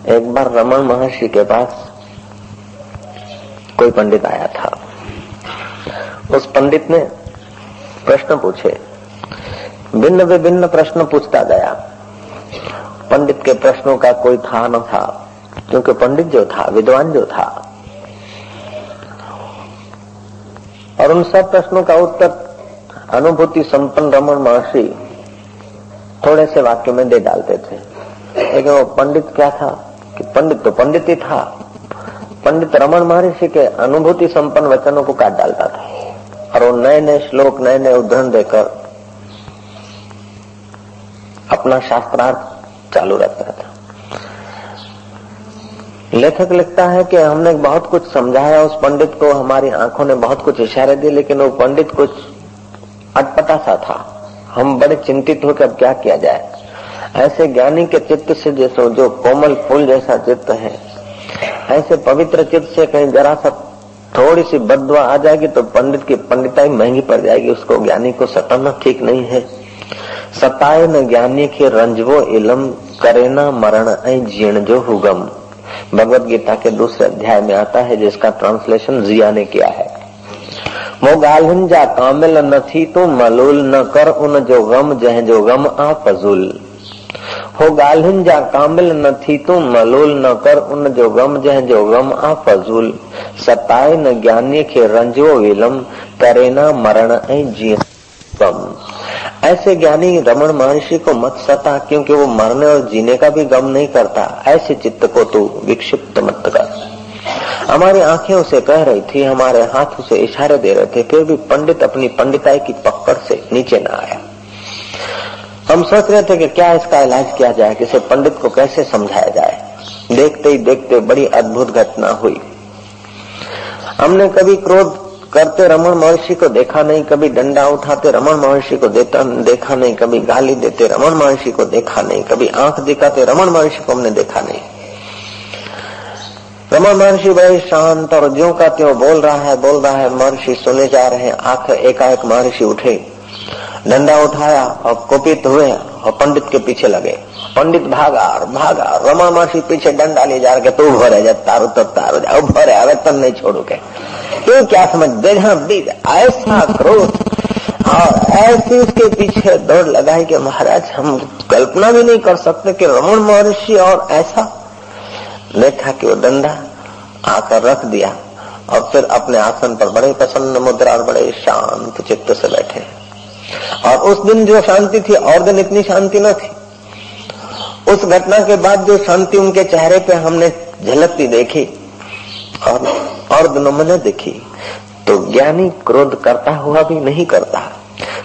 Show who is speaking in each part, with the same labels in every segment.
Speaker 1: एक बार रमन महर्षि के पास कोई पंडित आया था। उस पंडित ने प्रश्न पूछे, भिन्न विभिन्न प्रश्न पूछता गया। पंडित के प्रश्नों का कोई था न था, क्योंकि पंडित जो था, विद्वान जो था, और उन सब प्रश्नों का उत्तर अनुभूति संपन्न रमन महर्षि थोड़े से वाक्य में दे डालते थे। लेकिन वो पंडित क्या था कि पंडित तो पंडित ही था। पंडित रमन महर्षि के अनुभूति संपन्न वचनों को काट डालता था और वो नए नए श्लोक, नए नए उदाहरण देकर अपना शास्त्रार्थ चालू रखता था। लेखक लिखता है कि हमने बहुत कुछ समझाया उस पंडित को, हमारी आंखों ने बहुत कुछ इशारे दिए, लेकिन वो पंडित कुछ अटपटा सा था। हम बड़े चिंतित हो कि अब क्या किया जाए। ऐसे ज्ञानी के चित्त से जैसे जो कोमल फूल जैसा चित्त है, ऐसे पवित्र चित्त से कहीं जरा सा थोड़ी सी बददुआ आ जाएगी तो पंडित की पंडिताई महंगी पड़ जाएगी। उसको ज्ञानी को सताना ठीक नहीं है। सताए न ज्ञानी के रंजवो इलम, करे न मरण ऐ जीण जो हुगम। भगवत गीता के दूसरे अध्याय में आता है, जिसका ट्रांसलेशन जिया ने किया है। वो गालिन जा कामिल न थी तू मलूल, न कर उन जो गम जह जो गम आ फजूल। हो गालिन जा कामिल न थी तू मलूल, न कर उन जो गम जह जो गम आ फजूल। सताए न ज्ञानी के रंजो विलम, करे न मरण ऐ जी गम। ऐसे ज्ञानी रमन महर्षि को मत सता, क्योंकि वो मरने और जीने का भी गम नहीं करता। ऐसे चित्त को तू विक्षिप्त मत कर। हमारी आंखें उसे कह रही थी, हमारे हाथ उसे इशारे दे रहे थे, फिर भी पंडित अपनी पंडिताई की पकड़ से नीचे न आया। हम सोच रहे थे कि क्या इसका इलाज किया जाए, किसी पंडित को कैसे समझाया जाए। देखते ही देखते बड़ी अद्भुत घटना हुई। हमने कभी क्रोध करते रमन महर्षि को देखा नहीं, कभी डंडा उठाते रमन महर्षि को देखा नहीं, कभी गाली देते रमन महर्षि को देखा नहीं, कभी आंख दिखाते रमन महर्षि को हमने देखा नहीं। रमन महर्षि बड़े शांत और ज्यों का त्यों बोल रहा है। महर्षि सुने जा रहे हैं। आखिर एकाएक महर्षि उठे, डंडा उठाया और कुपित हुए और पंडित के पीछे लगे। पंडित भागा। रमन महर्षि पीछे डंडा ले जा रहे, तू भरे जा, तारो तो तारो जा, भरे आवे तन नहीं छोड़ू के। क्यों क्या समझ बेजा बीज ऐसा क्रोध और ऐसी उसके पीछे दौड़ लगाई कि महाराज हम कल्पना भी नहीं कर सकते कि रमन महर्षि और ऐसा। देखा कि वो डंडा आकर रख दिया और फिर अपने आसन पर बड़े प्रसन्न मुद्रा और बड़े शांत चित्त से बैठे। और उस दिन जो शांति थी और दिन इतनी शांति न थी। उस घटना के बाद जो शांति उनके चेहरे पे हमने झलकती देखी और दिनों में न देखी। तो ज्ञानी क्रोध करता हुआ भी नहीं करता,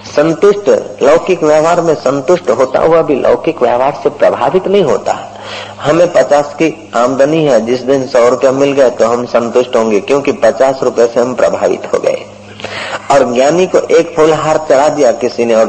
Speaker 1: संतुष्ट लौकिक व्यवहार में संतुष्ट होता हुआ भी लौकिक व्यवहार से प्रभावित नहीं होता। हमें 50 की आमदनी है, जिस दिन 100 रुपया मिल गए तो हम संतुष्ट होंगे, क्योंकि 50 रुपए से हम प्रभावित हो गए। और ज्ञानी को एक फूलहार चढ़ा दिया किसी ने और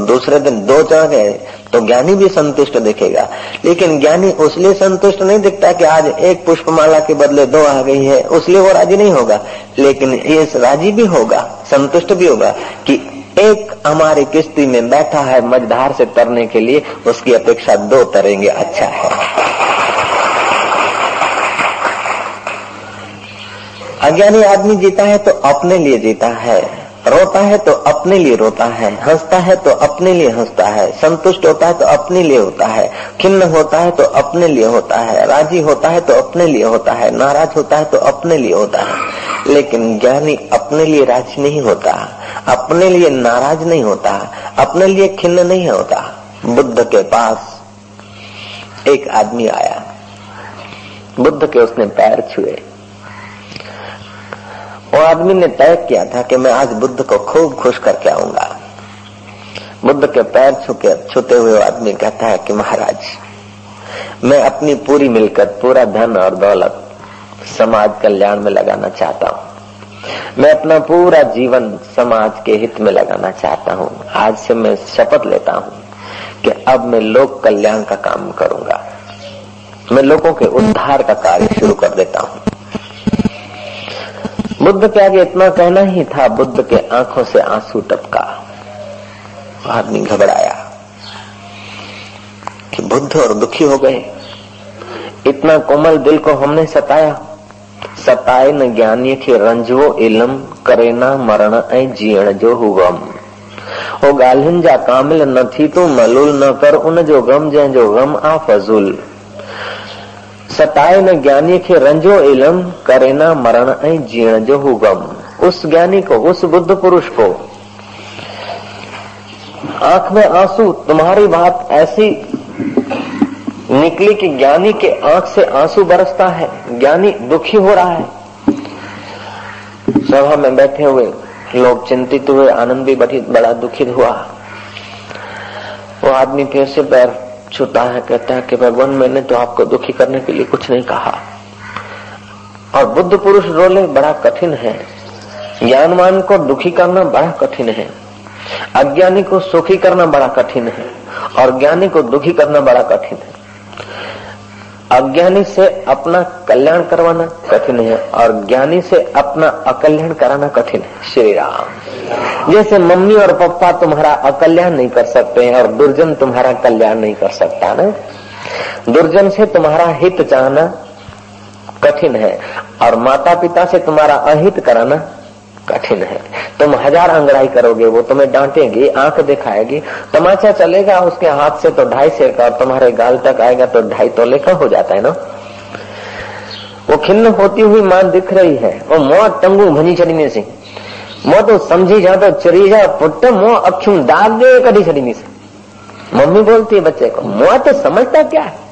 Speaker 1: दूसरे दिन 2 चढ़ गए तो ज्ञानी भी संतुष्ट दिखेगा। लेकिन ज्ञानी उसलिए संतुष्ट नहीं दिखता कि आज एक पुष्पमाला के बदले 2 आ गई है, उसलिए वो राजी नहीं होगा। लेकिन ये राजी भी होगा, संतुष्ट भी होगा कि एक हमारी किश्ती में बैठा है मझधार से तरने के लिए, उसकी अपेक्षा 2 तरेंगे, अच्छा है। अज्ञानी आदमी जीता है तो अपने लिए जीता है, रोता है तो अपने लिए रोता है, हंसता है तो अपने लिए हंसता है, संतुष्ट होता है तो अपने लिए होता है, खिन्न होता है तो अपने लिए होता है, राजी होता है तो अपने लिए होता है, नाराज होता है तो अपने लिए होता है। लेकिन ज्ञानी अपने लिए राजी नहीं होता, अपने लिए नाराज नहीं होता, अपने लिए खिन्न नहीं होता। बुद्ध के पास एक आदमी आया, बुद्ध के उसने पैर छुए। वो आदमी ने तय किया था कि मैं आज बुद्ध को खूब खुश करके आऊंगा। बुद्ध के पैर छूते हुए आदमी कहता है कि महाराज, मैं अपनी पूरी मिलकत, पूरा धन और दौलत समाज कल्याण में लगाना चाहता हूँ। मैं अपना पूरा जीवन समाज के हित में लगाना चाहता हूँ। आज से मैं शपथ लेता हूँ कि अब मैं लोक कल्याण का काम करूंगा, मैं लोगों के उद्धार का कार्य शुरू कर देता हूँ। बुद्ध के आगे इतना कहना ही था, बुद्ध के आंखों से आंसू टपका। आदमी घबराया कि बुद्ध और दुखी हो गए। इतना कोमल दिल को हमने सताया। सताए न ज्ञानी खे रंजवो इलम, करे ना मरण ऐं जीअण जो हुवम। ओ ॻाल्हियुनि जा कामिल न थी तूं मलूल, न कर उन जो गम जंहिंजो गम आ फज़ूल। सताए न ज्ञानी खे रंजो इलम, करे ना मरण ऐं जीअण जो हुवम। उस ज्ञानी को, उस बुद्ध पुरुष को आंख में आंसू, तुम्हारी बात ऐसी निकली कि ज्ञानी के आंख से आंसू बरसता है, ज्ञानी दुखी हो रहा है। सभा में बैठे हुए लोग चिंतित हुए, आनंद भी बड़ा दुखित हुआ। वो आदमी फिर से पैर छूता है, कहता है कि भगवान मैंने तो आपको दुखी करने के लिए कुछ नहीं कहा। और बुद्ध पुरुष रोले, बड़ा कठिन है, ज्ञानवान को दुखी करना बड़ा कठिन है, अज्ञानी को सुखी करना बड़ा कठिन है, और ज्ञानी को दुखी करना बड़ा कठिन है। अज्ञानी से अपना कल्याण करवाना कठिन है और ज्ञानी से अपना अकल्याण कराना कठिन है। श्री राम। जैसे मम्मी और पापा तुम्हारा अकल्याण नहीं कर सकते हैं और दुर्जन तुम्हारा कल्याण नहीं कर सकता ना। दुर्जन से तुम्हारा हित चाहना कठिन है और माता पिता से तुम्हारा अहित कराना कठिन है। तुम 1000 अंगड़ाई करोगे, वो तुम्हें डांटेगी, आंख दिखाएगी, तमाचा चलेगा उसके हाथ से तो 2.5 सेर का, और तुम्हारे गाल तक आएगा तो 2.5 तोले का हो जाता है ना। वो खिन्न होती हुई मां दिख रही है, वो मुंह टंगू भनी छड़ीने से, मुंह तो समझी जा तो चरी जा पुट, मुंह अखियों दाग दे कड़ी छड़ीने से। मम्मी बोलती है बच्चे को, मुंह तो समझता क्या है।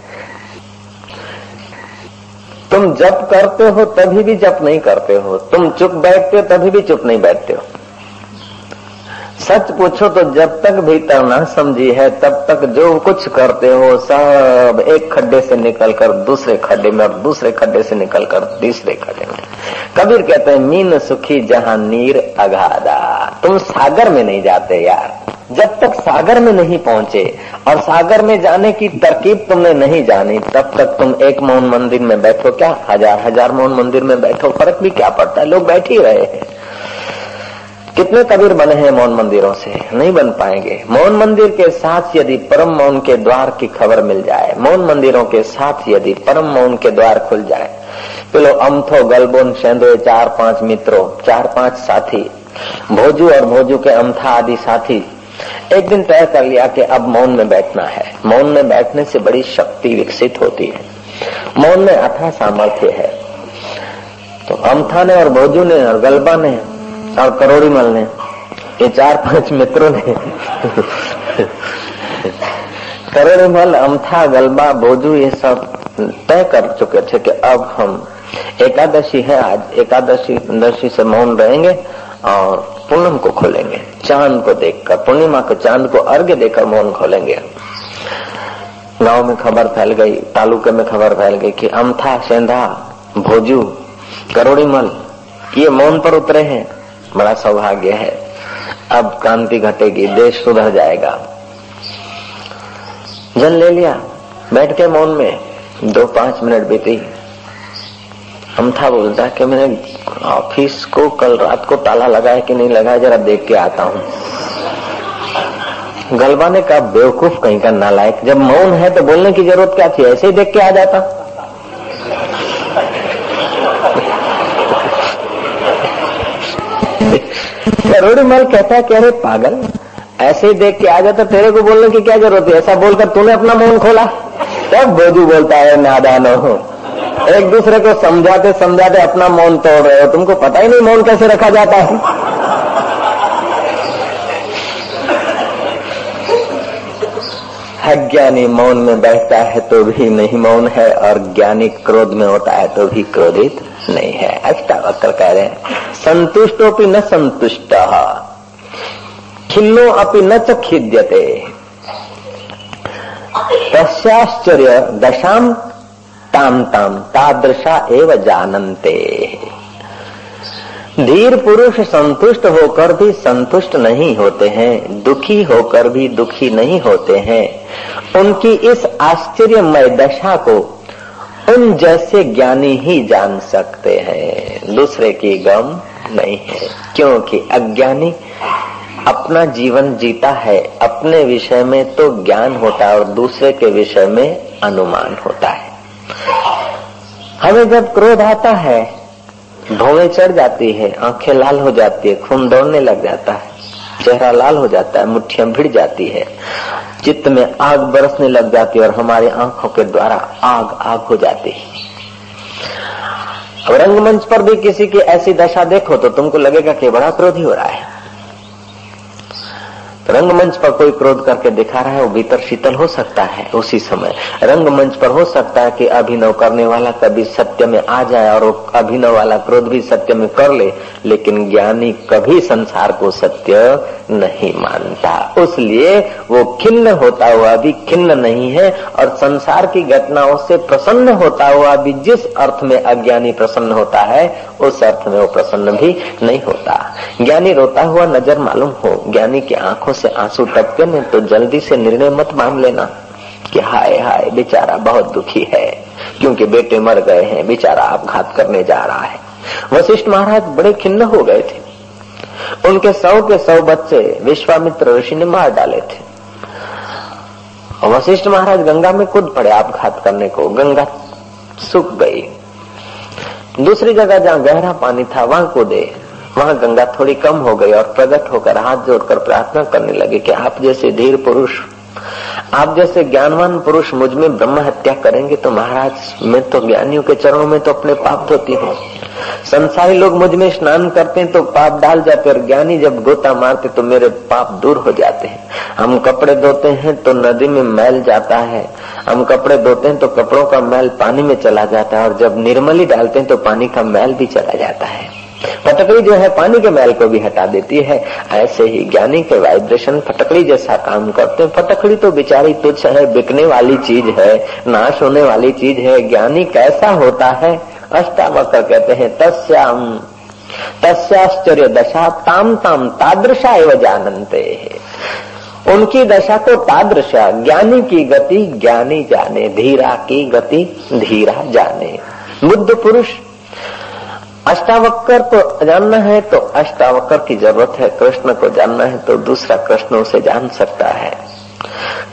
Speaker 1: तुम जप करते हो तभी भी जप नहीं करते हो, तुम चुप बैठते हो तभी भी चुप नहीं बैठते हो। सच पूछो तो जब तक भीतर ना समझी है तब तक जो कुछ करते हो सब एक खड्डे से निकलकर दूसरे खड्डे में और दूसरे खड्डे से निकलकर तीसरे खड्डे में। कबीर कहते हैं मीन सुखी जहां नीर अगाधा। तुम सागर में नहीं जाते यार, जब तक सागर में नहीं पहुंचे और सागर में जाने की तरकीब तुमने नहीं जानी तब तक तुम एक मौन मंदिर में बैठो क्या, 1000 मौन मंदिर में बैठो, फर्क भी क्या पड़ता है। लोग बैठ ही रहे हैं। कितने कबीर बने हैं मौन मंदिरों से, नहीं बन पाएंगे। मौन मंदिर के साथ यदि परम मौन के द्वार की खबर मिल जाए, मौन मंदिरों के साथ यदि परम मौन के द्वार खुल जाए, पेलो अमथो गलबोन शेंदो 4-5 मित्रों, 4-5 साथी, भोजू और भोजू के अमथा आदि साथी एक दिन तय कर लिया कि अब मौन में बैठना है। मौन में बैठने से बड़ी शक्ति विकसित होती है, मौन में अथाह सामर्थ्य है। तो अमथा ने और भोजू ने और गलबा ने और करोड़ीमल ने, ये 4-5 मित्रों ने करोड़ीमल, अमथा, गलबा, भोजू ये सब तय कर चुके थे कि अब हम एकादशी है, आज एकादशी से मौन रहेंगे और पूनम को खोलेंगे, चांद को देखकर, पूर्णिमा को चांद को अर्घ्य देकर मौन खोलेंगे। गांव में खबर फैल गई, तालुके में खबर फैल गई कि अमथा, सेंधा, भोजू, करोड़ीमल ये मौन पर उतरे हैं। बड़ा सौभाग्य है, अब क्रांति घटेगी, देश सुधर जाएगा। जन ले लिया, बैठ के मौन में 2-5 मिनट बीती। अमथा बोलता कि मैंने ऑफिस को कल रात को ताला लगाया कि नहीं लगाया, जरा देख के आता हूँ। गलबा ने कहा बेवकूफ कहीं का नालायक, जब मौन है तो बोलने की जरूरत क्या थी, ऐसे ही देख के आ जाता। करोड़ीमल कहता है कि अरे पागल, ऐसे ही देख के आ जाता, तेरे को बोलने की क्या जरूरत है, ऐसा बोलकर तूने अपना मौन खोला। तब भोजू बोलता है नादान हो, एक दूसरे को समझाते समझाते अपना मौन तोड़ रहे हो, तुमको पता ही नहीं मौन कैसे रखा जाता है। अज्ञानी मौन में बैठता है तो भी नहीं मौन है और ज्ञानी क्रोध में होता है तो भी क्रोधित नहीं है। अष्टावक्र कह रहे हैं संतुष्टोपि न संतुष्टः, खिन्नो अपि न च खिद्यते, तस्याश्चर्य दशाम ताम ताम तादृशा एव जानन्ते। धीर पुरुष संतुष्ट होकर भी संतुष्ट नहीं होते हैं, दुखी होकर भी दुखी नहीं होते हैं। उनकी इस आश्चर्यमय दशा को उन जैसे ज्ञानी ही जान सकते हैं, दूसरे की गम नहीं है। क्योंकि अज्ञानी अपना जीवन जीता है, अपने विषय में तो ज्ञान होता है और दूसरे के विषय में अनुमान होता है। हमें जब क्रोध आता है, भौहें चढ़ जाती है, आंखें लाल हो जाती है, खून दौड़ने लग जाता है, चेहरा लाल हो जाता है, मुट्ठियां भिड़ जाती है, चित्त में आग बरसने लग जाती है और हमारी आंखों के द्वारा आग आग हो जाती है। अब रंगमंच पर भी किसी की ऐसी दशा देखो तो तुमको लगेगा कि बड़ा क्रोधी हो रहा है। रंगमंच पर कोई क्रोध करके दिखा रहा है, वो भीतर शीतल हो सकता है उसी समय। रंगमंच पर हो सकता है कि अभिनव करने वाला कभी सत्य में आ जाए और वो अभिनव वाला क्रोध भी सत्य में कर ले, लेकिन ज्ञानी कभी संसार को सत्य नहीं मानता, उसलिए वो खिन्न होता हुआ भी खिन्न नहीं है और संसार की घटनाओं से प्रसन्न होता हुआ भी जिस अर्थ में अज्ञानी प्रसन्न होता है उस अर्थ में वो प्रसन्न भी नहीं होता। ज्ञानी रोता हुआ नजर मालूम हो, ज्ञानी की आंखों से आंसू टपके में तो जल्दी से निर्णय मत मान लेना कि हाय हाय बेचारा बहुत दुखी है क्योंकि बेटे मर गए हैं, बेचारा अपघात करने जा रहा है। वशिष्ठ महाराज बड़े खिन्न हो गए थे, उनके 100 के 100 बच्चे विश्वामित्र ऋषि ने मार डाले थे। वशिष्ठ महाराज गंगा में कूद पड़े अपघात करने को, गंगा सूख गई। दूसरी जगह जहाँ गहरा पानी था वहां कूदे, वहां गंगा थोड़ी कम हो गई और प्रकट होकर हाथ जोड़कर प्रार्थना करने लगे कि आप जैसे धीर पुरुष, आप जैसे ज्ञानवान पुरुष मुझ में ब्रह्म हत्या करेंगे तो महाराज मैं तो ज्ञानियों के चरणों में तो अपने पाप धोती हूँ। संसारी लोग मुझ में स्नान करते हैं तो पाप डाल जाते और ज्ञानी जब गोता मारते तो मेरे पाप दूर हो जाते हैं। हम कपड़े धोते हैं तो नदी में मैल जाता है, हम कपड़े धोते हैं तो कपड़ों का मैल पानी में चला जाता है और जब निर्मली डालते हैं तो पानी का मैल भी चला जाता है। फटकड़ी जो है पानी के मैल को भी हटा देती है, ऐसे ही ज्ञानी के वाइब्रेशन फटकड़ी जैसा काम करते हैं। फटकड़ी तो बेचारी तुच्छ है, बिकने वाली चीज है, नाश होने वाली चीज है। ज्ञानी कैसा होता है? अष्टावक्र कहते हैं तस्याश्चर्य दशा ताम ताम तादृशा एव जानन्ते। उनकी दशा को तादृशा, ज्ञानी की गति ज्ञानी जाने, धीरा की गति धीरा जाने। बुद्ध पुरुष अष्टावक्र को जानना है तो अष्टावक्र की जरूरत है, कृष्ण को जानना है तो दूसरा कृष्ण उसे जान सकता है।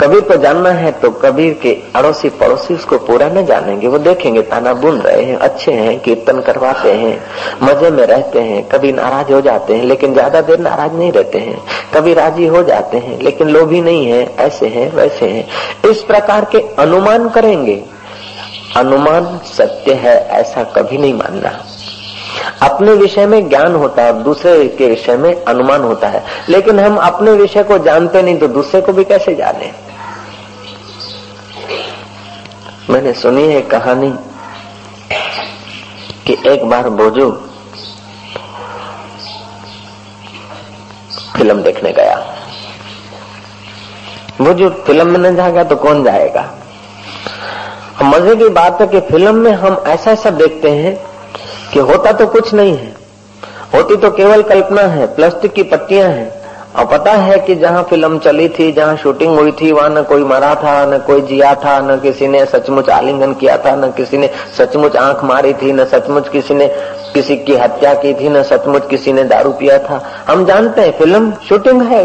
Speaker 1: कबीर को जानना है तो कबीर के अड़ोसी पड़ोसी उसको पूरा न जानेंगे, वो देखेंगे ताना बुन रहे हैं, अच्छे हैं, कीर्तन करवाते हैं, मजे में रहते हैं, कभी नाराज हो जाते हैं लेकिन ज्यादा देर नाराज नहीं रहते हैं, कभी राजी हो जाते हैं लेकिन लोभी नहीं है, ऐसे हैं वैसे हैं। इस प्रकार के अनुमान करेंगे। अनुमान सत्य है ऐसा कभी नहीं मानना। अपने विषय में ज्ञान होता है, दूसरे के विषय में अनुमान होता है, लेकिन हम अपने विषय को जानते नहीं तो दूसरे को भी कैसे जाने। मैंने सुनी है कहानी कि एक बार बोजू फिल्म देखने गया। बोजू फिल्म में न जाएगा तो कौन जाएगा। मजे की बात है कि फिल्म में हम ऐसा ऐसा देखते हैं कि होता तो कुछ नहीं है, होती तो केवल कल्पना है, प्लास्टिक की पट्टियां हैं। और पता है कि जहां फिल्म चली थी, जहां शूटिंग हुई थी, वहां न कोई मरा था, न कोई जिया था, न किसी ने सचमुच आलिंगन किया था, न किसी ने सचमुच आंख मारी थी, न सचमुच किसी ने किसी की हत्या की थी, न सचमुच किसी ने दारू पिया था। हम जानते हैं फिल्म शूटिंग है।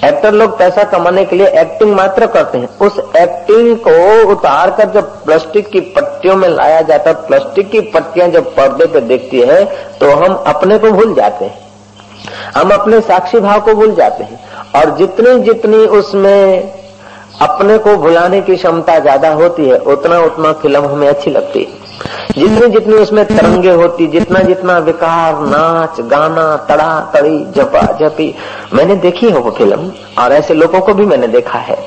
Speaker 1: एक्टर लोग पैसा कमाने के लिए एक्टिंग मात्र करते हैं। उस एक्टिंग को उतार कर जब प्लास्टिक की पट्टियों में लाया जाता है, प्लास्टिक की पट्टियां जब पर्दे पे देखती है तो हम अपने को भूल जाते हैं, हम अपने साक्षी भाव को भूल जाते हैं। और जितनी जितनी उसमें अपने को भुलाने की क्षमता ज्यादा होती है उतना उतना फिल्म हमें अच्छी लगती है। जितनी जितनी उसमें तरंगे होती, जितना जितना विकार, नाच गाना, तड़ा तड़ी, जपा जपी, मैंने देखी है वो फिल्म और ऐसे लोगों को भी मैंने देखा है।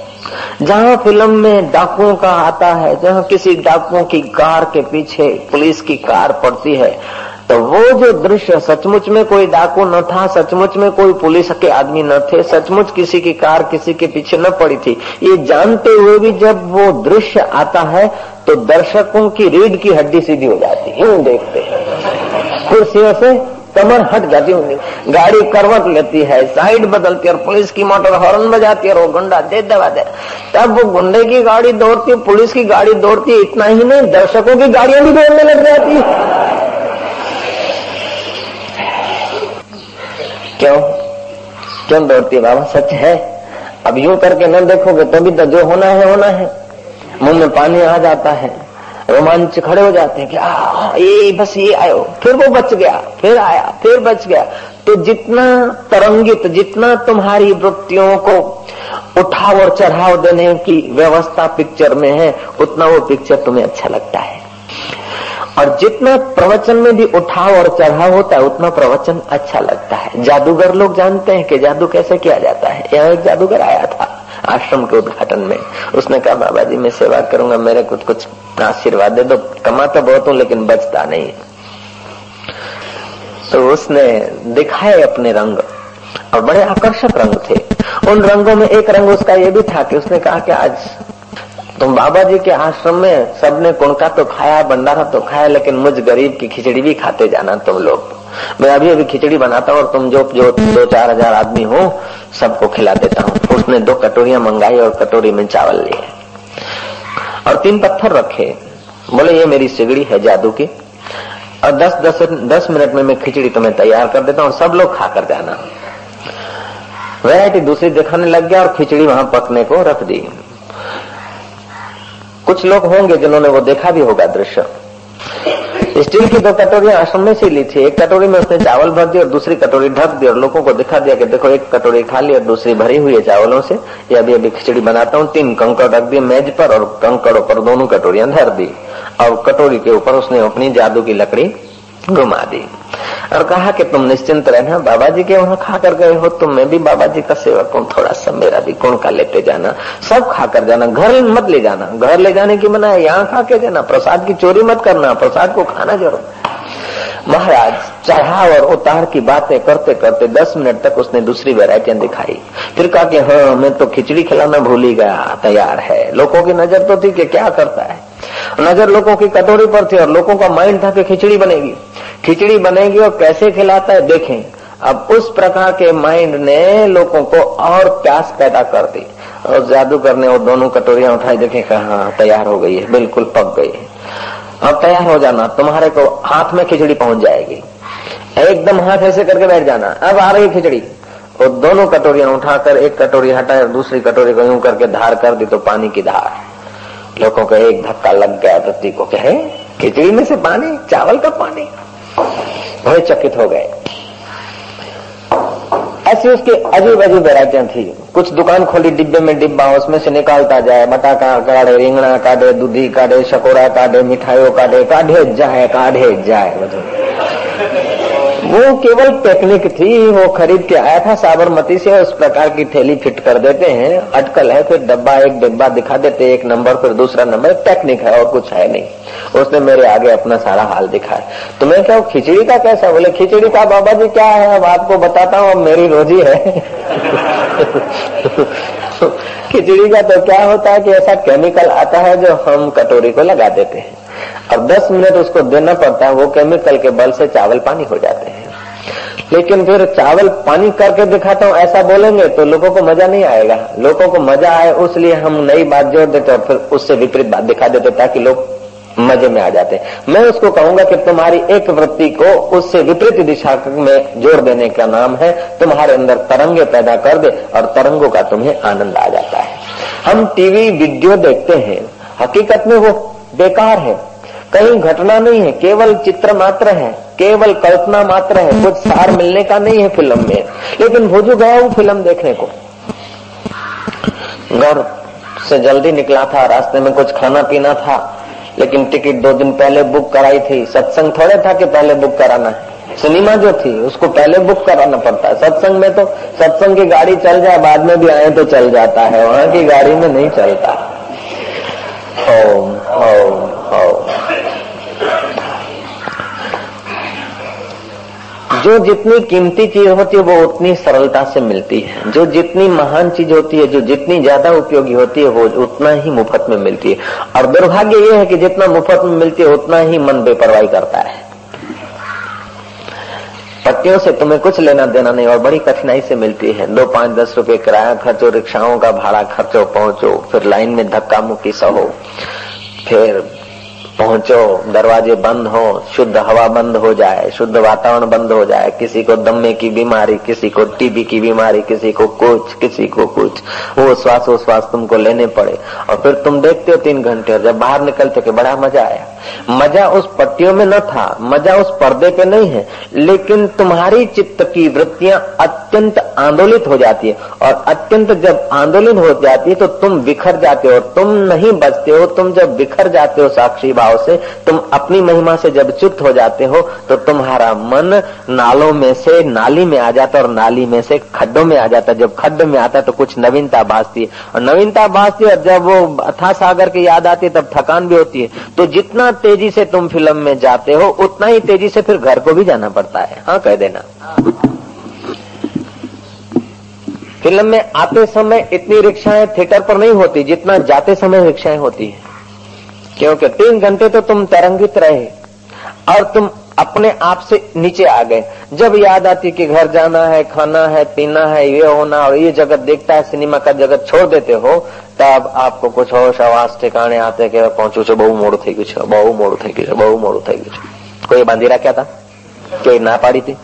Speaker 1: जहाँ फिल्म में डाकुओं का आता है, जहाँ किसी डाकुओं की कार के पीछे पुलिस की कार पड़ती है तो वो जो दृश्य, सचमुच में कोई डाकू न था, सचमुच में कोई पुलिस के आदमी न थे, सचमुच किसी की कार किसी के पीछे न पड़ी थी, ये जानते हुए भी जब वो दृश्य आता है तो दर्शकों की रीढ़ की हड्डी सीधी हो जाती है। यूं देखते हैं, कुर्सियों से कमर हट जाती है, गाड़ी करवट लेती है, साइड बदलती है और पुलिस की मोटर हॉर्न बजाती है और वो गुंडा दे दबा दे। तब वो गुंडे की गाड़ी दौड़ती है, पुलिस की गाड़ी दौड़ती है, इतना ही नहीं दर्शकों की गाड़ियां भी दौड़ने लग जाती है। क्यों दौड़ती है बाबा? सच है। अब यूं करके न देखोगे तो भी तो जो होना है होना है। मुंह में पानी आ जाता है, रोमांच खड़े हो जाते हैं कि ये बस ये आयो, फिर वो बच गया, फिर आया, फिर बच गया। तो जितना तरंगित, जितना तुम्हारी वृत्तियों को उठाव और चढ़ाव देने की व्यवस्था पिक्चर में है, उतना वो पिक्चर तुम्हें अच्छा लगता है। और जितना प्रवचन में भी उठाव और चढ़ाव होता है, उतना प्रवचन अच्छा लगता है। जादूगर लोग जानते हैं कि जादू कैसे किया जाता है। यहाँ एक जादूगर आया था आश्रम के उद्घाटन में। उसने कहा, बाबा जी मैं सेवा करूंगा, मेरे कुछ आशीर्वाद दे दो, कमाता बहुत हूं लेकिन बचता नहीं। तो उसने दिखाए अपने रंग, और बड़े आकर्षक रंग थे। उन रंगों में एक रंग उसका ये भी था कि उसने कहा कि आज तुम बाबा जी के आश्रम में सबने कुणका तो खाया, भंडारा तो खाया, लेकिन मुझ गरीब की खिचड़ी भी खाते जाना तुम लोग। मैं अभी अभी खिचड़ी बनाता हूँ और तुम जो 2-4 हजार आदमी हो सबको खिला देता हूँ। उसने 2 कटोरियां मंगाई और कटोरी में चावल लिए और 3 पत्थर रखे। बोले ये मेरी सिगड़ी है जादू की, और 10 मिनट में मैं खिचड़ी तुम्हें तैयार कर देता हूँ और सब लोग खा कर जाना। वैरायटी दूसरी दिखाने लग गया और खिचड़ी वहां पकने को रख दी। कुछ लोग होंगे जिन्होंने वो देखा भी होगा दृश्य। स्टील की 2 कटोरियां आश्रम में से ली थी। एक कटोरी में उसने चावल भर दिया और दूसरी कटोरी ढक दी और लोगों को दिखा दिया कि देखो एक कटोरी खाली और दूसरी भरी हुई है चावलों से, ये अभी अभी खिचड़ी बनाता हूँ। 3 कंकड़ रख दिए मेज पर और कंकड़ों पर दोनों कटोरियां धर दी और कटोरी के ऊपर उसने अपनी जादू की लकड़ी घुमा दी और कहा कि तुम निश्चिंत रहना, बाबा जी के वहां खा कर गए हो तो मैं भी बाबा जी का सेवक हूँ, थोड़ा सा मेरा भी कुणका लेते जाना, सब खा कर जाना, घर मत ले जाना। घर ले जाने की मना है, यहाँ खा के जाना, प्रसाद की चोरी मत करना, प्रसाद को खाना जरूर। महाराज चढ़ाव और उतार की बातें करते करते 10 मिनट तक उसने दूसरी वैरायटियां दिखाई। फिर कहा कि हाँ मैं तो खिचड़ी खिलाना भूल ही गया, तैयार है। लोगों की नजर तो थी कि क्या करता है, नजर लोगों की कटोरी पर थी और लोगों का माइंड था कि खिचड़ी बनेगी, खिचड़ी बनेगी और कैसे खिलाता है देखें। अब उस प्रकार के माइंड ने लोगों को और प्यास पैदा कर दी और जादूगर ने वो दोनों कटोरियां उठाई, देखें कहा तैयार हो गई है, बिल्कुल पक गई है, अब तैयार हो जाना, तुम्हारे को हाथ में खिचड़ी पहुंच जाएगी, एकदम हाथ ऐसे करके बैठ जाना, अब आ रही खिचड़ी। और दोनों कटोरियां उठाकर एक कटोरी हटाई और दूसरी कटोरी को यूं करके धार कर दी तो पानी की धार। लोगों को एक धक्का लग गया, वृत्ति को कहे खिचड़ी में से पानी, चावल का पानी, बड़े चकित हो गए। ऐसी उसकी अजीब अजीब वैरायटियां थी। कुछ दुकान खोली, डिब्बे में डिब्बा, उसमें से निकालता जाए, बटाका काढ़े, रिंगना काढ़े, दूधी काढ़े, शकोरा काढ़े, मिठाइयों काढ़े, काढ़े जाए। वो केवल टेक्निक थी। वो खरीद के आया था साबरमती से, उस प्रकार की थैली फिट कर देते हैं, अटकल है, फिर डब्बा एक डिब्बा दिखा देते, एक नंबर फिर दूसरा नंबर, टेक्निक है और कुछ है नहीं। उसने मेरे आगे अपना सारा हाल दिखाया। तुम्हें क्या खिचड़ी का कैसा? बोले खिचड़ी का बाबा जी क्या है, अब आपको बताता हूँ, अब मेरी रोजी है। खिचड़ी का तो क्या होता है कि ऐसा केमिकल आता है जो हम कटोरी को लगा देते हैं और 10 मिनट उसको देना पड़ता है, वो केमिकल के बल से चावल पानी हो जाते हैं। लेकिन फिर चावल पानी करके दिखाता हूँ ऐसा बोलेंगे तो लोगों को मजा नहीं आएगा। लोगों को मजा आए उसलिए हम नई बात जोड़ देते और फिर उससे विपरीत बात दिखा देते ताकि लोग मजे में आ जाते। मैं उसको कहूंगा कि तुम्हारी एक वृत्ति को उससे विपरीत दिशा में जोड़ देने का नाम है तुम्हारे अंदर तरंगे पैदा कर दे और तरंगों का तुम्हें आनंद आ जाता है। हम टीवी वीडियो देखते हैं, हकीकत में वो बेकार है, कहीं घटना नहीं है, केवल चित्र मात्र है, केवल कल्पना मात्र है, कुछ सार मिलने का नहीं है फिल्म में। लेकिन भोजू गया हूं फिल्म देखने को, घर से जल्दी निकला था, रास्ते में कुछ खाना पीना था, लेकिन टिकट 2 दिन पहले बुक कराई थी। सत्संग थोड़े था कि पहले बुक कराना है, सिनेमा जो थी उसको पहले बुक कराना पड़ता है। सत्संग में तो सत्संग की गाड़ी चल जाए बाद में भी आए तो चल जाता है, वहां की गाड़ी में नहीं चलता। ओम ओम ओम। जो जितनी कीमती चीज होती है वो उतनी सरलता से मिलती है, जो जितनी महान चीज होती है, जो जितनी ज्यादा उपयोगी होती है वो उतना ही मुफ्त में मिलती है। और दुर्भाग्य ये है कि जितना मुफ्त में मिलती है उतना ही मन बेपरवाही करता है। पट्टियों से तुम्हें कुछ लेना देना नहीं और बड़ी कठिनाई से मिलती है। 2, 5, 10 रुपए किराया खर्चो, रिक्शाओं का भाड़ा खर्चो, पहुंचो, फिर लाइन में धक्का मुक्की सहो, फिर पहुंचो, दरवाजे बंद हो, शुद्ध हवा बंद हो जाए, शुद्ध वातावरण बंद हो जाए, किसी को दमे की बीमारी, किसी को टीबी की बीमारी, किसी को कुछ, किसी को कुछ, वो श्वास तुमको लेने पड़े और फिर तुम देखते हो 3 घंटे और जब बाहर निकलते कि बड़ा मजा आया। मजा उस पट्टियों में न था, मजा उस पर्दे पे नहीं है, लेकिन तुम्हारी चित्त की वृत्तियां अत्यंत आंदोलित हो जाती है और अत्यंत जब आंदोलित हो जाती है तो तुम बिखर जाते हो, तुम नहीं बचते हो। तुम जब बिखर जाते हो साक्षी भाव से, तुम अपनी महिमा से जब च्युत हो जाते हो तो तुम्हारा मन नालों में से नाली में आ जाता है और नाली में से खड्डों में आ जाता है। जब खड्ड में आता है तो कुछ नवीनता भासती है और नवीनता भासती है और जब वो अथाह सागर की याद आती है तब थकान भी होती है। तो जितना तेजी से तुम फिल्म में जाते हो उतना ही तेजी से फिर घर को भी जाना पड़ता है। हाँ कह देना। फिल्म में आते समय इतनी रिक्शाएं थिएटर पर नहीं होती जितना जाते समय रिक्शाएं होती है, क्योंकि 3 घंटे तो तुम तरंगित रहे और तुम अपने आप से नीचे आ गए। जब याद आती कि घर जाना है, खाना है, पीना है, ये होना और ये जगत देखता है, सिनेमा का जगत छोड़ देते हो, तब आपको कुछ होश आवाज ठिकाने आते कि पहुंचू छो, बहु मोड़ू થઈ ગયું છે, बहु मोड़ू થઈ ગયું છે, बहु मोड़ू થઈ ગયું છે। कोई बांधी रखा था, कोई ना पाड़ी थी।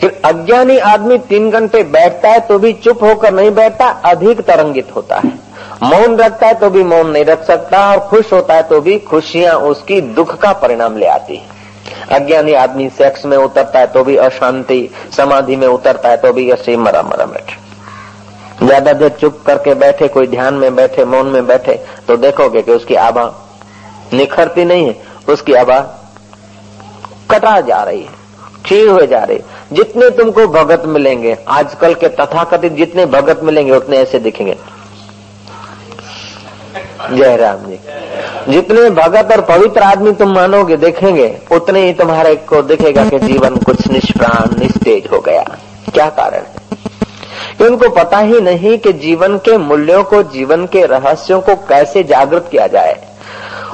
Speaker 1: फिर अज्ञानी आदमी 3 घंटे बैठता है तो भी चुप होकर नहीं बैठता, अधिक तरंगित होता है। मौन रखता है तो भी मौन नहीं रख सकता और खुश होता है तो भी खुशियां उसकी दुख का परिणाम ले आती है। अज्ञानी आदमी सेक्स में उतरता है तो भी अशांति, समाधि में उतरता है तो भी ऐसे मरा मरा बैठे। ज्यादा देर चुप करके बैठे, कोई ध्यान में बैठे, मौन में बैठे तो देखोगे कि उसकी आभा निखरती नहीं है, उसकी आभा कटा जा रही है, क्षीण हुए जा रही। जितने तुमको भगत मिलेंगे, आजकल के तथाकथित जितने भगत मिलेंगे उतने ऐसे दिखेंगे। जय राम जी। जितने भगत और पवित्र आदमी तुम मानोगे देखेंगे उतने ही तुम्हारे को दिखेगा कि जीवन कुछ निष्प्राण निस्तेज हो गया। क्या कारण है? कि उनको पता ही नहीं कि जीवन के मूल्यों को, जीवन के रहस्यों को कैसे जागृत किया जाए।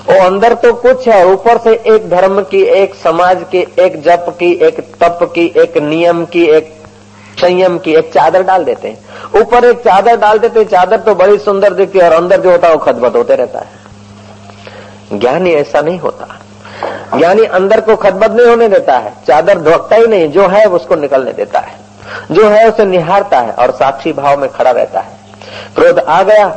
Speaker 1: वो अंदर तो कुछ है, ऊपर से एक धर्म की, एक समाज की, एक जप की, एक तप की, एक नियम की, एक संयम की एक चादर डाल देते हैं। ऊपर एक चादर डाल देते हैं, चादर तो बड़ी सुंदर दिखती है और अंदर जो होता है वो खतबत होते रहता है। ज्ञानी ऐसा नहीं होता। ज्ञानी अंदर को खतबत नहीं होने देता है, चादर ढकता ही नहीं, जो है उसको निकलने देता है, जो है उसे निहारता है और साक्षी भाव में खड़ा रहता है। क्रोध आ गया,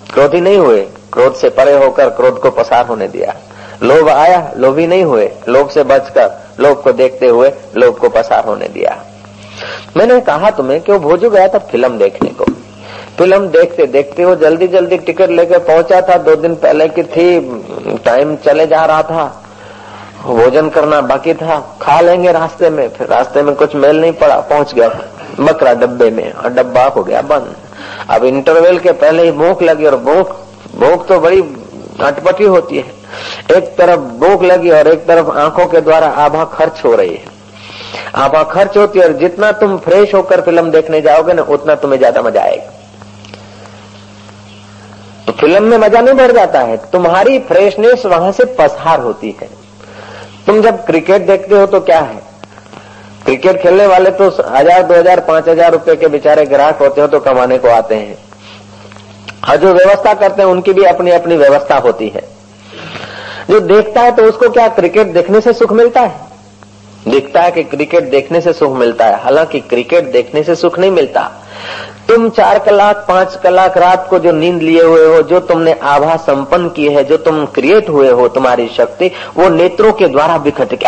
Speaker 1: क्रोधी नहीं हुए, क्रोध से परे होकर क्रोध को पसार होने दिया। लोभ आया, लोभी नहीं हुए, लोभ से बचकर लोभ को देखते हुए लोभ को पसार होने दिया। मैंने कहा तुम्हें कि वो भोजू गया था फिल्म देखने को। फिल्म देखते देखते वो जल्दी जल्दी टिकट लेकर पहुंचा था, 2 दिन पहले की थी, टाइम चले जा रहा था, भोजन करना बाकी था, खा लेंगे रास्ते में। फिर रास्ते में कुछ मेल नहीं पड़ा, पहुंच गया बकरा डब्बे में और डब्बा हो गया बंद। अब इंटरवल के पहले ही भूख लगी और भूख तो बड़ी अटपटी होती है। एक तरफ भूख लगी और एक तरफ आंखों के द्वारा आभा खर्च हो रही है। आभा खर्च होती है और जितना तुम फ्रेश होकर फिल्म देखने जाओगे ना उतना तुम्हें ज्यादा मजा आएगा। तो फिल्म में मजा नहीं बढ़ जाता है, तुम्हारी फ्रेशनेस वहां से पसार होती है। तुम जब क्रिकेट देखते हो तो क्या है, क्रिकेट खेलने वाले तो 1000, 2000, 5000 रुपए के बेचारे ग्राहक होते हो तो कमाने को आते हैं, और जो व्यवस्था करते हैं उनकी भी अपनी अपनी व्यवस्था होती है। जो देखता है तो उसको क्या क्रिकेट देखने से सुख मिलता है? दिखता है कि क्रिकेट देखने से सुख मिलता है, हालांकि क्रिकेट देखने से सुख नहीं मिलता। तुम 4 कलाक 5 कलाक रात को जो नींद लिए हुए हो, जो तुमने आभा संपन्न की है, जो तुम क्रिएट हुए हो, तुम्हारी शक्ति वो नेत्रों के द्वारा बिखरते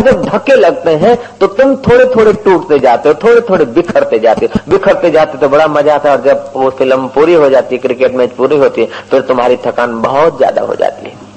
Speaker 1: जब धक्के लगते हैं तो तुम थोड़े थोड़े टूटते जाते हो, थोड़े थोड़े बिखरते जाते हो। बिखरते जाते तो बड़ा मजा आता है और जब वो फिल्म पूरी हो जाती है, क्रिकेट मैच पूरी होती है, फिर तुम्हारी थकान बहुत ज्यादा हो जाती है।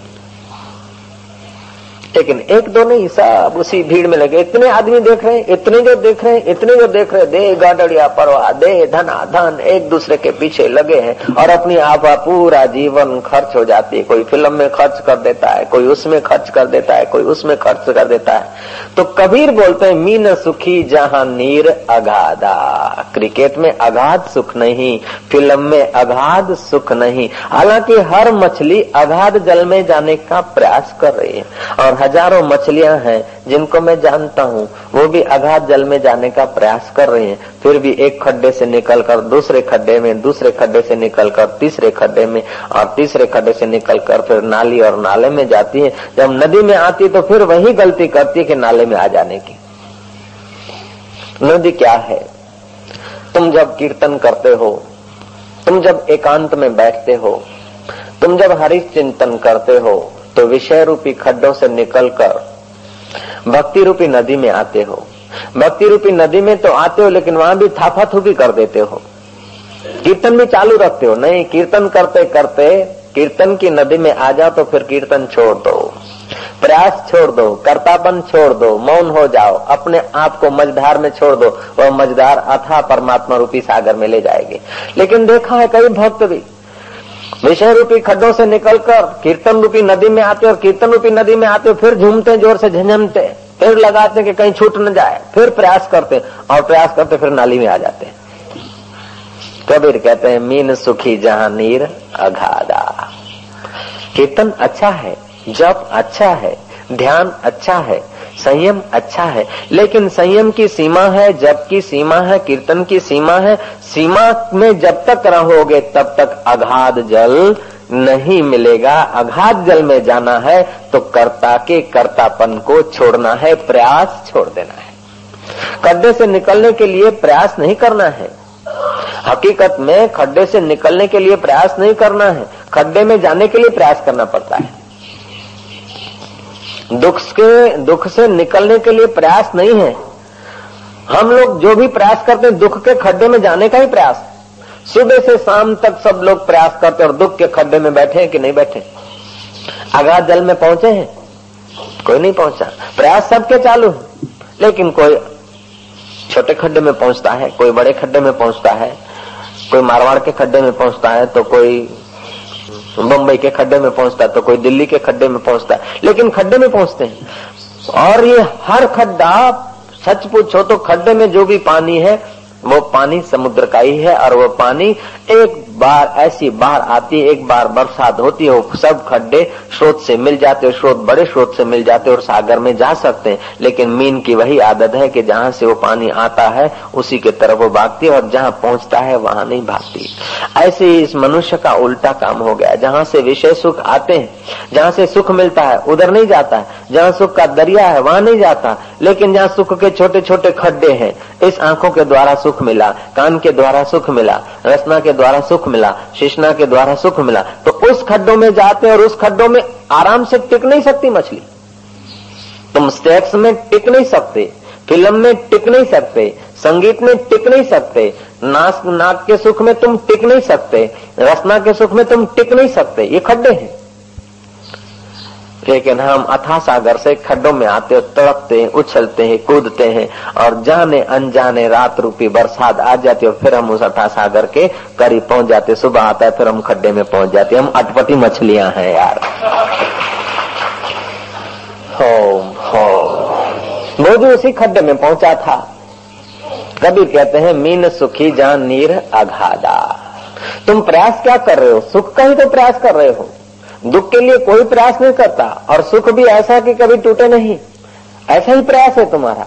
Speaker 1: लेकिन 1-2 नहीं, सब उसी भीड़ में लगे। इतने आदमी देख रहे हैं, इतने जो देख रहे हैं, इतने जो देख रहे हैं, दे गाड़िया परवाह, दे धनाधन, एक दूसरे के पीछे लगे हैं और अपनी आभा पूरा जीवन खर्च हो जाती है। कोई फिल्म में खर्च कर देता है, कोई उसमें खर्च कर देता है, कोई उसमें खर्च कर देता है। तो कबीर बोलते हैं, मीन सुखी जहां नीर अगाधा। क्रिकेट में अगाध सुख नहीं, फिल्म में अगाध सुख नहीं। हालांकि हर मछली अगाध जल में जाने का प्रयास कर रही है और हजारों मछलियां हैं जिनको मैं जानता हूँ, वो भी अगाध जल में जाने का प्रयास कर रही हैं, फिर भी एक खड्डे से निकलकर दूसरे खड्डे में, दूसरे खड्डे से निकलकर तीसरे खड्डे में, और तीसरे खड्डे से निकलकर फिर नाली और नाले में जाती है। जब नदी में आती तो फिर वही गलती करती है कि नाले में आ जाने की। नदी क्या है? तुम जब कीर्तन करते हो, तुम जब एकांत में बैठते हो, तुम जब हरि चिंतन करते हो, तो विषय रूपी खड्डों से निकलकर भक्ति रूपी नदी में आते हो। भक्ति रूपी नदी में तो आते हो, लेकिन वहां भी थापा थूपी कर देते हो, कीर्तन भी चालू रखते हो। नहीं, कीर्तन करते करते कीर्तन की नदी में आ जाओ तो फिर कीर्तन छोड़ दो, प्रयास छोड़ दो, कर्तापन छोड़ दो, मौन हो जाओ, अपने आप को मझधार में छोड़ दो। वह मझधार अथाह परमात्मा रूपी सागर में ले जाएगी। लेकिन देखा है कई भक्त भी विषय रूपी खड्डों से निकलकर कीर्तन रूपी नदी में आते, और कीर्तन रूपी नदी में आते फिर झूमते, जोर से झंझमते, फिर लगाते कि कहीं छूट न जाए, फिर प्रयास करते, और प्रयास करते फिर नाली में आ जाते। कबीर कहते हैं, मीन सुखी जहां नीर अगाधा। कीर्तन अच्छा है, जप अच्छा है, ध्यान अच्छा है, संयम अच्छा है, लेकिन संयम की सीमा है, जप की सीमा है, कीर्तन की सीमा है। सीमा में जब तक रहोगे तब तक अगाध जल नहीं मिलेगा। अगाध जल में जाना है तो कर्ता के कर्तापन को छोड़ना है, प्रयास छोड़ देना है। खड्डे से निकलने के लिए प्रयास नहीं करना है। हकीकत में खड्डे से निकलने के लिए प्रयास नहीं करना है, खड्डे में जाने के लिए प्रयास करना पड़ता है। दुख से निकलने के लिए प्रयास नहीं है। हम लोग जो भी प्रयास करते हैं दुख के खड्डे में जाने का ही प्रयास। सुबह से शाम तक सब लोग प्रयास करते हैं और दुख के खड्डे में बैठे हैं कि नहीं बैठे? अगाध जल में पहुंचे हैं? कोई नहीं पहुंचा। प्रयास सबके चालू है, लेकिन कोई छोटे खड्डे में पहुंचता है, कोई बड़े खड्डे में पहुंचता है, कोई मारवाड़ के खड्डे में पहुंचता है, तो कोई बंबई के खड्डे में पहुंचता है, तो कोई दिल्ली के खड्डे में पहुंचता है, लेकिन खड्डे में पहुंचते हैं। और ये हर खड्डा, सच पूछो तो खड्डे में जो भी पानी है वो पानी समुद्र का ही है, और वो पानी एक बार ऐसी बाढ़ आती है, एक बार बरसात होती है, वो सब खड्डे स्रोत से मिल जाते हैं, स्रोत बड़े स्रोत से मिल जाते हैं और सागर में जा सकते हैं। लेकिन मीन की वही आदत है कि जहां से वो पानी आता है उसी के तरफ वो भागती है, और जहां पहुंचता है वहां नहीं भागती। ऐसे ही इस मनुष्य का उल्टा काम हो गया। जहां से विषय सुख आते हैं, जहां से सुख मिलता है उधर नहीं जाता है, जहां सुख का दरिया है वहां नहीं जाता। लेकिन जहां सुख के छोटे छोटे खड्डे हैं, इस आंखों के द्वारा सुख मिला, कान के द्वारा सुख मिला, रसना के द्वारा सुख मिला, शिश्ना के द्वारा सुख मिला, तो उस खड्डों में जाते हैं, और उस खड्डों में आराम से टिक नहीं सकती मछली। तुम सेक्स में टिक नहीं सकते, फिल्म में टिक नहीं सकते, संगीत में टिक नहीं सकते, नाक के सुख में तुम टिक नहीं सकते, रसना के सुख में तुम टिक नहीं सकते। ये खड्डे हैं। लेकिन हम अथाह सागर से खड्डों में आते, तड़पते हैं, उछलते हैं, कूदते हैं, और जाने अनजाने रात रूपी बरसात आ जाती है, और फिर हम उस अथाह सागर के करीब पहुंच जाते। सुबह आता है, फिर हम खड्डे में पहुंच जाते। हम अटपटी मछलियां हैं यार। वो जो उसी खड्डे में पहुंचा था। कबीर कहते हैं, मीन सुखी जान नीर अगाधा। तुम प्रयास क्या कर रहे हो? सुख का ही तो प्रयास कर रहे हो। दुख के लिए कोई प्रयास नहीं करता, और सुख भी ऐसा कि कभी टूटे नहीं, ऐसा ही प्रयास है तुम्हारा।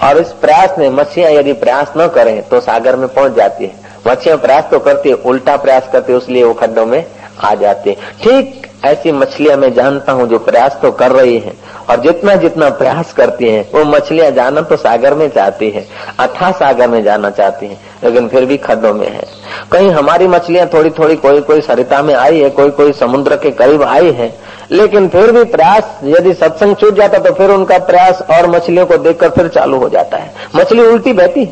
Speaker 1: और इस प्रयास में मछलियां यदि प्रयास न करें तो सागर में पहुंच जाती है। मछलियां प्रयास तो करती है, उल्टा प्रयास करती है, इसलिए वो खड्डों में आ जाती है। ठीक ऐसी मछलियां मैं जानता हूं जो प्रयास तो कर रही हैं, और जितना जितना प्रयास करती हैं वो मछलियां जाना तो सागर में चाहती है, अथाह सागर में जाना चाहती हैं, लेकिन फिर भी खड्डों में है। कहीं हमारी मछलियां थोड़ी थोड़ी कोई सरिता में आई है, कोई समुद्र के करीब आई है, लेकिन फिर भी प्रयास, यदि सत्संग छूट जाता तो फिर उनका प्रयास और मछलियों को देखकर फिर चालू हो जाता है। मछली उल्टी बहती,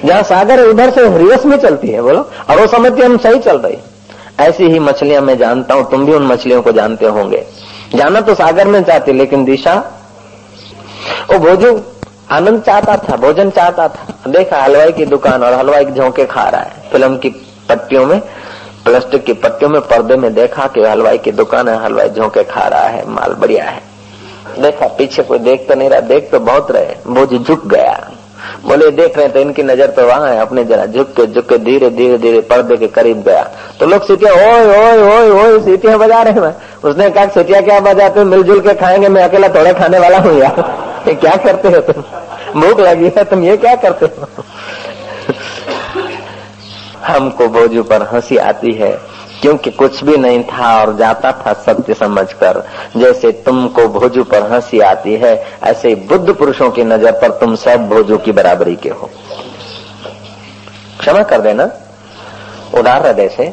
Speaker 1: जहाँ सागर है उधर से रिवर्स में चलती है, बोलो, और वो समझती हम सही चल रही। ऐसी ही मछलियां मैं जानता हूं, तुम भी उन मछलियों को जानते होंगे। जाना तो सागर में चाहती, लेकिन दिशा, वो भोजन आनंद चाहता था, भोजन चाहता था। देखा हलवाई की दुकान, और हलवाई झोंके खा रहा है। फिल्म की पट्टियों में, प्लास्टिक की पट्टियों में, पर्दे में देखा कि हलवाई की दुकान है, हलवाई झोंके खा रहा है, माल बढ़िया है। देखा पीछे कोई देख तो नहीं रहा, देख तो बहुत रहे। भोज झुक गया, बोले देख रहे तो इनकी नजर तो वहां है, अपने जरा झुक के धीरे धीरे धीरे पर्दे के करीब गया, तो लोग सीटियां ओए ओए ओए ओए सीटियां बजा रहे हैं। उसने कहा सोचिया क्या बजाते हो, मिलजुल के खाएंगे, मैं अकेला थोड़ा खाने वाला हूँ यार। क्या करते हो तुम, भूख लगी है, तुम ये क्या करते हो। हमको भोजू पर हंसी आती है क्योंकि कुछ भी नहीं था और जाता था सत्य समझकर। जैसे तुमको भोजू पर हंसी आती है, ऐसे बुद्ध पुरुषों की नजर पर तुम सब भोजू की बराबरी के हो। क्षमा कर देना उदार हृदय से।